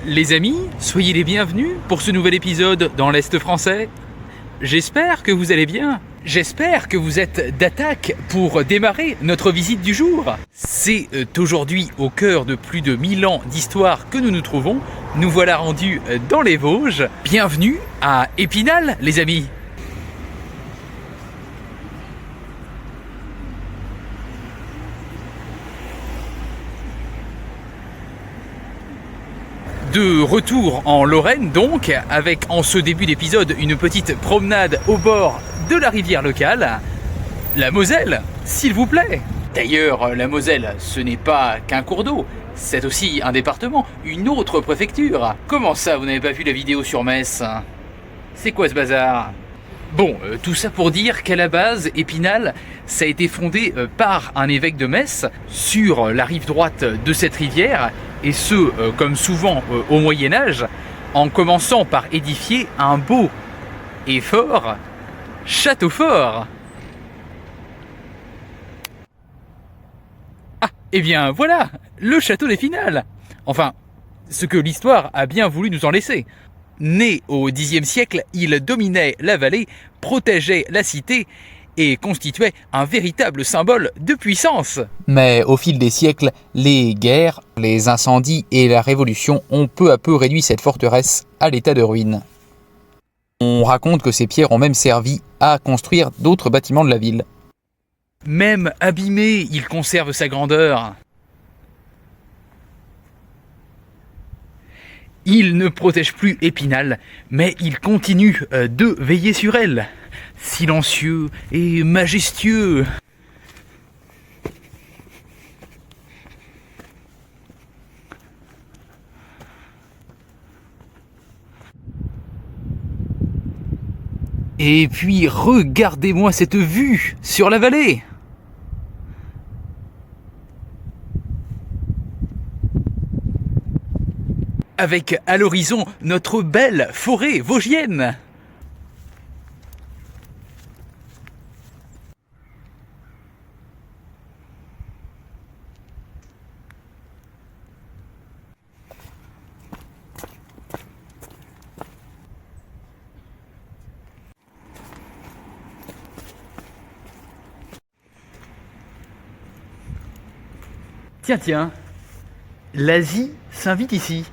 Les amis, soyez les bienvenus pour ce nouvel épisode dans l'Est français. J'espère que vous allez bien. J'espère que vous êtes d'attaque pour démarrer notre visite du jour. C'est aujourd'hui au cœur de plus de 1000 ans d'histoire que nous nous trouvons. Nous voilà rendus dans les Vosges. Bienvenue à Épinal, les amis. De retour en Lorraine donc, avec en ce début d'épisode une petite promenade au bord de la rivière locale, la Moselle, s'il vous plaît. D'ailleurs, la Moselle, ce n'est pas qu'un cours d'eau, c'est aussi un département, une autre préfecture. Comment ça, vous n'avez pas vu la vidéo sur Metz? C'est quoi ce bazar? Bon, tout ça pour dire qu'à la base, Épinal, ça a été fondé par un évêque de Metz sur la rive droite de cette rivière, et ce, comme souvent au Moyen-Âge, en commençant par édifier un beau et fort château fort. Ah, et bien voilà, le château d'Épinal. Enfin, ce que l'histoire a bien voulu nous en laisser. Né au Xe siècle, il dominait la vallée, protégeait la cité et constituait un véritable symbole de puissance. Mais au fil des siècles, les guerres, les incendies et la révolution ont peu à peu réduit cette forteresse à l'état de ruine. On raconte que ces pierres ont même servi à construire d'autres bâtiments de la ville. Même abîmé, il conserve sa grandeur. Il ne protège plus Épinal, mais il continue de veiller sur elle, silencieux et majestueux. Et puis regardez-moi cette vue sur la vallée. Avec à l'horizon notre belle forêt vosgienne. Tiens, l'Asie s'invite ici.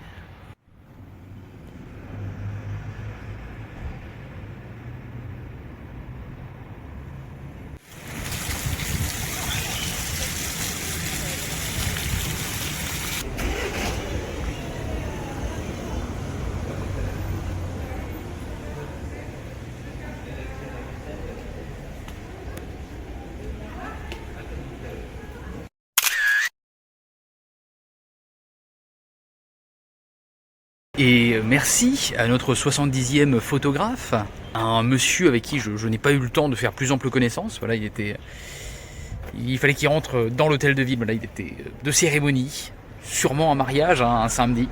Et merci à notre 70e photographe, un monsieur avec qui je n'ai pas eu le temps de faire plus ample connaissance. Voilà, il fallait qu'il rentre dans l'hôtel de ville. Voilà, il était de cérémonie, sûrement un mariage, hein, un samedi.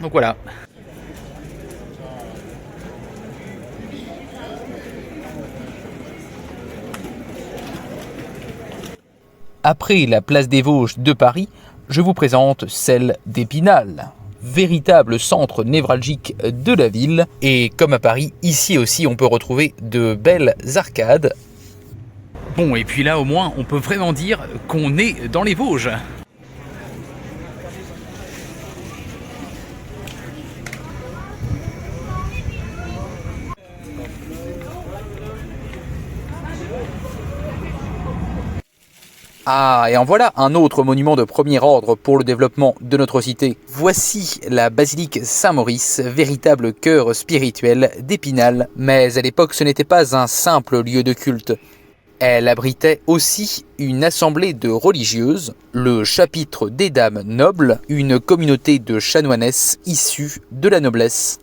Donc voilà. Après la place des Vosges de Paris, je vous présente celle d'Épinal, véritable centre névralgique de la ville. Et comme à Paris, ici aussi on peut retrouver de belles arcades. Bon, et puis là au moins on peut vraiment dire qu'on est dans les Vosges. Ah, et en voilà un autre monument de premier ordre pour le développement de notre cité. Voici la basilique Saint-Maurice, véritable cœur spirituel d'Épinal. Mais à l'époque, ce n'était pas un simple lieu de culte. Elle abritait aussi une assemblée de religieuses, le chapitre des Dames Nobles, une communauté de chanoinesses issues de la noblesse.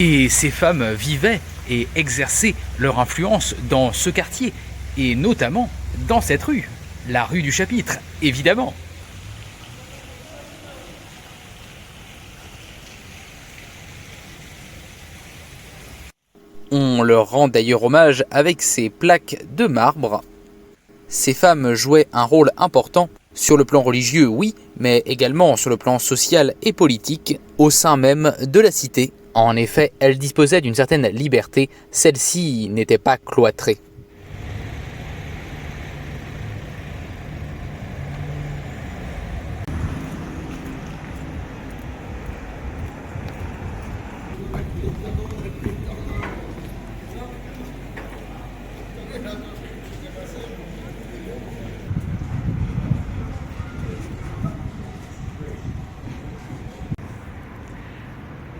Et ces femmes vivaient et exerçaient leur influence dans ce quartier, et notamment dans cette rue, la rue du Chapitre, évidemment. On leur rend d'ailleurs hommage avec ces plaques de marbre. Ces femmes jouaient un rôle important sur le plan religieux, oui, mais également sur le plan social et politique, au sein même de la cité. En effet, elles disposaient d'une certaine liberté, celle-ci n'était pas cloîtrée.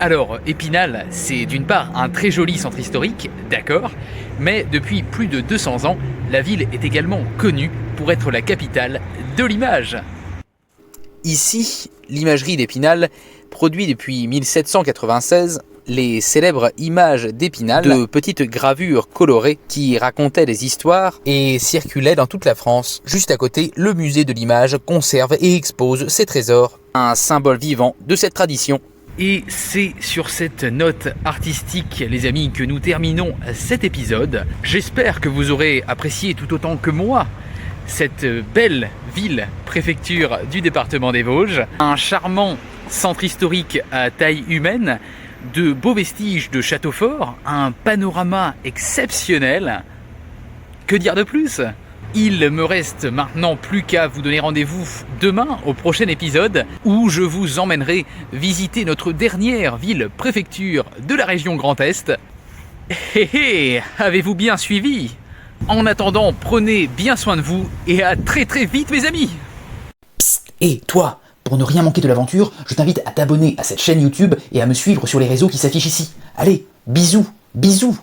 Alors, Épinal, c'est d'une part un très joli centre historique, d'accord, mais depuis plus de 200 ans, la ville est également connue pour être la capitale de l'image. Ici, l'imagerie d'Épinal produit depuis 1796 les célèbres images d'Épinal, de petites gravures colorées qui racontaient des histoires et circulaient dans toute la France. Juste à côté, le musée de l'image conserve et expose ses trésors, un symbole vivant de cette tradition. Et c'est sur cette note artistique, les amis, que nous terminons cet épisode. J'espère que vous aurez apprécié tout autant que moi cette belle ville, préfecture du département des Vosges. Un charmant centre historique à taille humaine, de beaux vestiges de château fort, un panorama exceptionnel. Que dire de plus ? Il me reste maintenant plus qu'à vous donner rendez-vous demain au prochain épisode où je vous emmènerai visiter notre dernière ville-préfecture de la région Grand Est. Hé hé, avez-vous bien suivi ? En attendant, prenez bien soin de vous et à très très vite mes amis. Psst, et toi, pour ne rien manquer de l'aventure, je t'invite à t'abonner à cette chaîne YouTube et à me suivre sur les réseaux qui s'affichent ici. Allez, bisous, bisous.